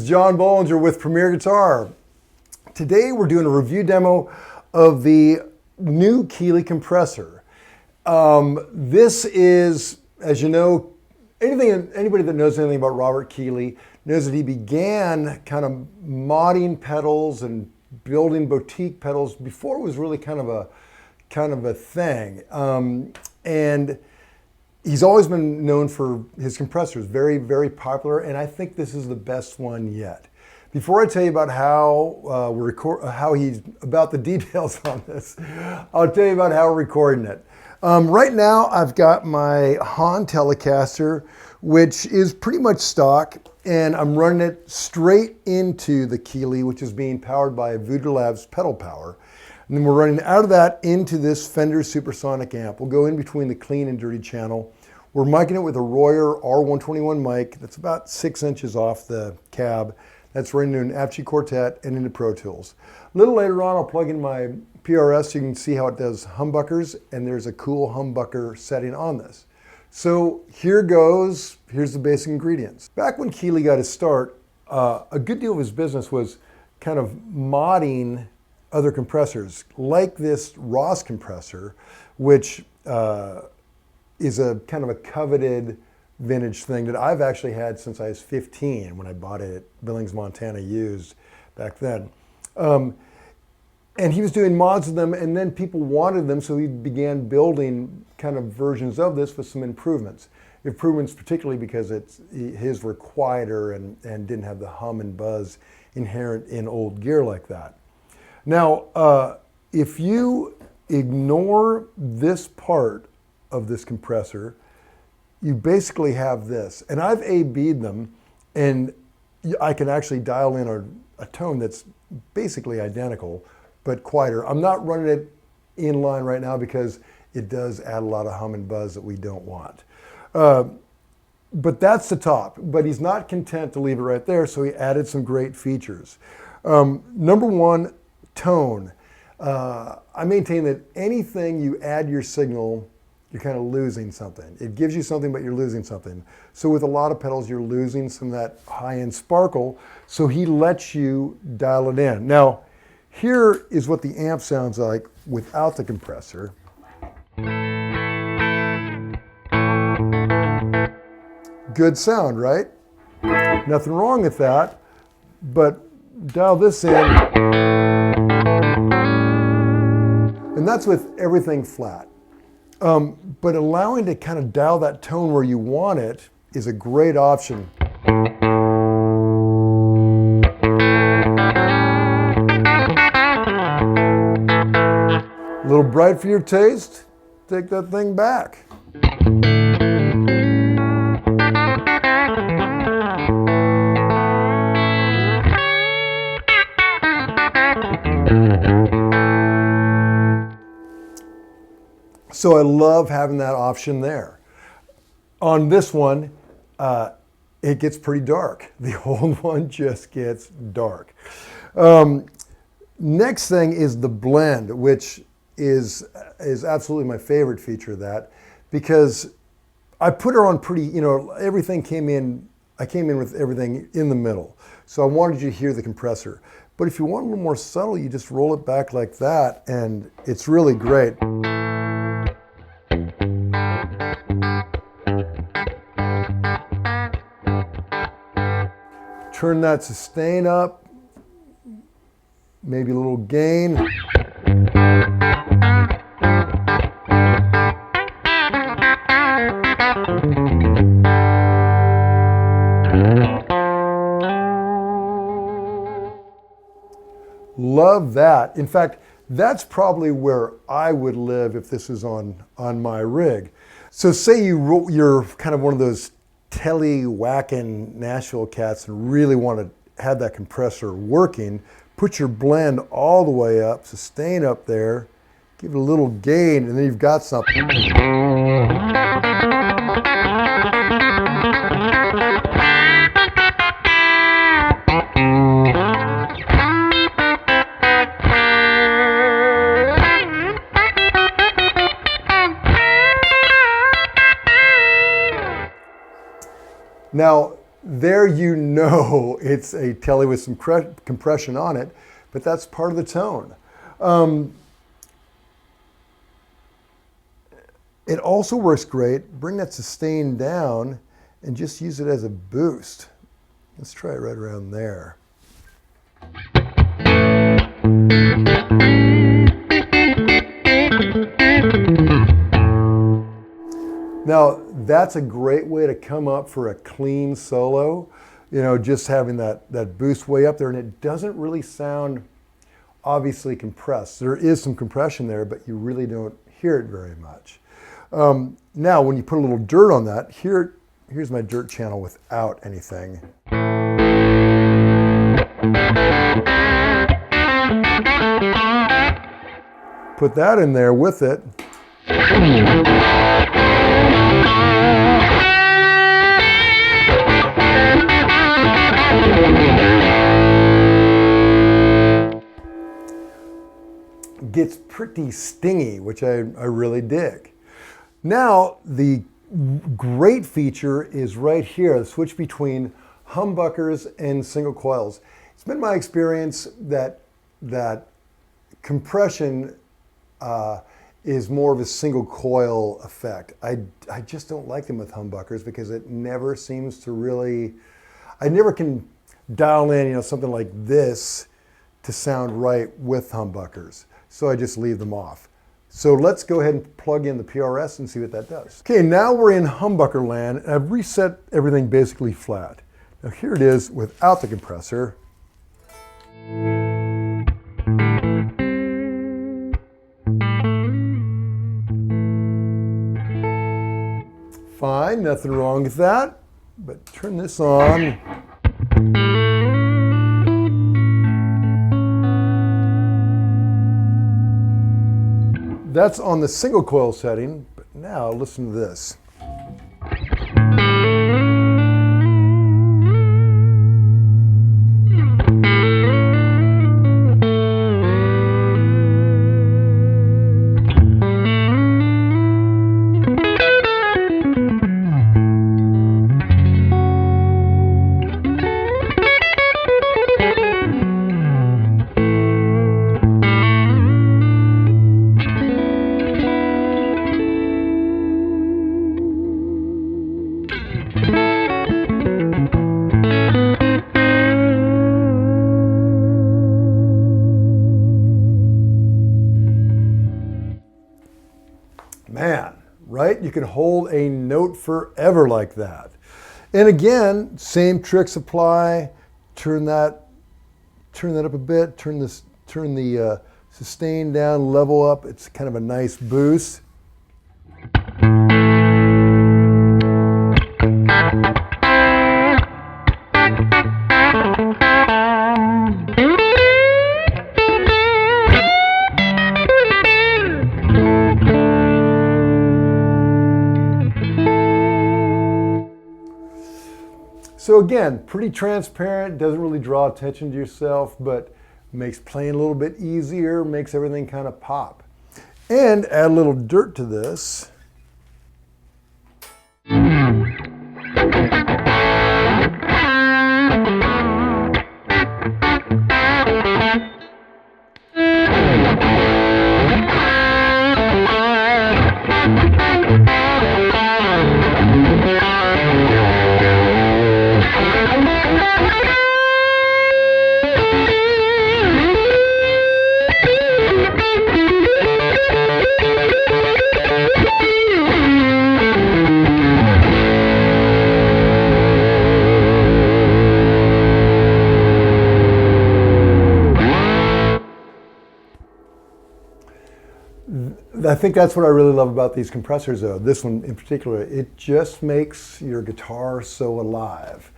is John Bollinger with Premier Guitar. Today we're doing a review demo of the new Keeley Compressor. This is, as you know, anybody that knows anything about Robert Keeley knows that he began kind of modding pedals and building boutique pedals before it was really kind of a thing. And he's always been known for his compressors, very, very popular, and I think this is the best one yet. Before I tell you about how about the details on this, I'll tell you about how we're recording it. Right now, I've got my Han Telecaster, which is pretty much stock, and I'm running it straight into the Keeley, which is being powered by Voodoo Labs pedal power. And then we're running out of that into this Fender Supersonic amp. We'll go in between the clean and dirty channel. We're micing it with a Royer R121 mic that's about 6 inches off the cab. That's running into an Apogee Quartet and into Pro Tools. A little later on, I'll plug in my PRS so you can see how it does humbuckers, and there's a cool humbucker setting on this. So here goes, here's the basic ingredients. Back when Keeley got his start, a good deal of his business was kind of modding other compressors, like this Ross compressor, which is a kind of a coveted vintage thing that I've actually had since I was 15 when I bought it at Billings, Montana used back then. And he was doing mods of them, and then people wanted them, so he began building kind of versions of this with some improvements. Improvements particularly because his were quieter and didn't have the hum and buzz inherent in old gear like that. Now, if you ignore this part of this compressor, you basically have this. And I've A/B'd them, and I can actually dial in a tone that's basically identical, but quieter. I'm not running it in line right now because it does add a lot of hum and buzz that we don't want. But that's the top. But he's not content to leave it right there, so he added some great features. Number one, tone. I maintain that anything you add your signal, you're kind of losing something. It gives you something, but you're losing something. So with a lot of pedals, you're losing some of that high-end sparkle, so he lets you dial it in. Now, here is what the amp sounds like without the compressor. Good sound, right? Nothing wrong with that, but dial this in, and that's with everything flat. But allowing to kind of dial that tone where you want it is a great option. A little bright for your taste? Take that thing back. So I love having that option there. On this one, it gets pretty dark. The old one just gets dark. Next thing is the blend, which is absolutely my favorite feature of that, because I put her on pretty, everything came in, I came in with everything in the middle. So I wanted you to hear the compressor. But if you want a little more subtle, you just roll it back like that, and it's really great. Turn that sustain up, maybe a little gain. Love that. In fact, that's probably where I would live if this was on my rig. So say you're kind of one of those telly-whacking Nashville cats and really want to have that compressor working, put your blend all the way up, sustain up there, give it a little gain, and then you've got something. Now, there you know it's a telly with some compression on it, but that's part of the tone. It also works great. Bring that sustain down and just use it as a boost. Let's try it right around there. Now, that's a great way to come up for a clean solo, you know, just having that boost way up there, and it doesn't really sound obviously compressed. There is some compression there, but you really don't hear it very much. Now, when you put a little dirt on that, here's my dirt channel without anything. Put that in there with it. Gets pretty stingy, which I really dig. Now, the great feature is right here, the switch between humbuckers and single coils. It's been my experience that compression is more of a single coil effect. I just don't like them with humbuckers because it never seems to really, I never can dial in, you know, something like this to sound right with humbuckers. So I just leave them off. So let's go ahead and plug in the PRS and see what that does. Okay, now we're in humbucker land. I've reset everything basically flat. Now here it is without the compressor. Fine, nothing wrong with that, but turn this on. That's on the single coil setting, but now listen to this. Man, right? You can hold a note forever like that. And again, same tricks apply. Turn that up a bit. Turn the sustain down, level up. It's kind of a nice boost. So again, pretty transparent, doesn't really draw attention to yourself, but makes playing a little bit easier, makes everything kind of pop. And add a little dirt to this. I think that's what I really love about these compressors though, this one in particular. It just makes your guitar so alive.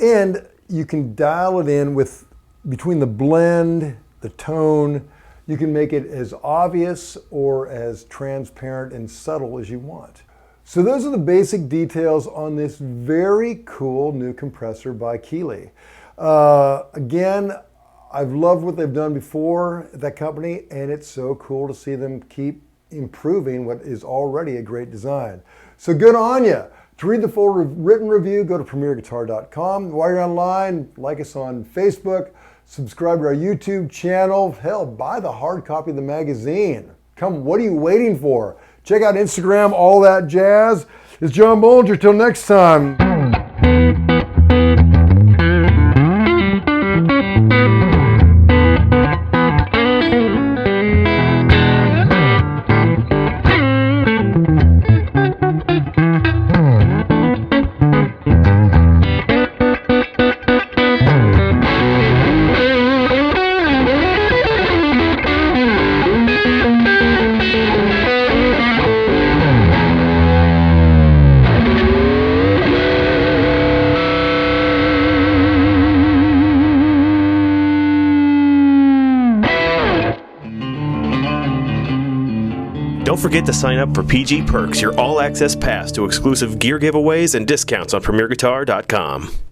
And you can dial it in with, between the blend, the tone, you can make it as obvious or as transparent and subtle as you want. So those are the basic details on this very cool new compressor by Keeley. Again, I've loved what they've done before at that company, and it's so cool to see them keep improving what is already a great design. So good on you. To read the full written review, go to premierguitar.com. While you're online, like us on Facebook, subscribe to our YouTube channel. Hell, buy the hard copy of the magazine. Come, what are you waiting for? Check out Instagram, all that jazz. It's John Bollinger. Till next time. Don't forget to sign up for PG Perks, your all-access pass to exclusive gear giveaways and discounts on PremierGuitar.com.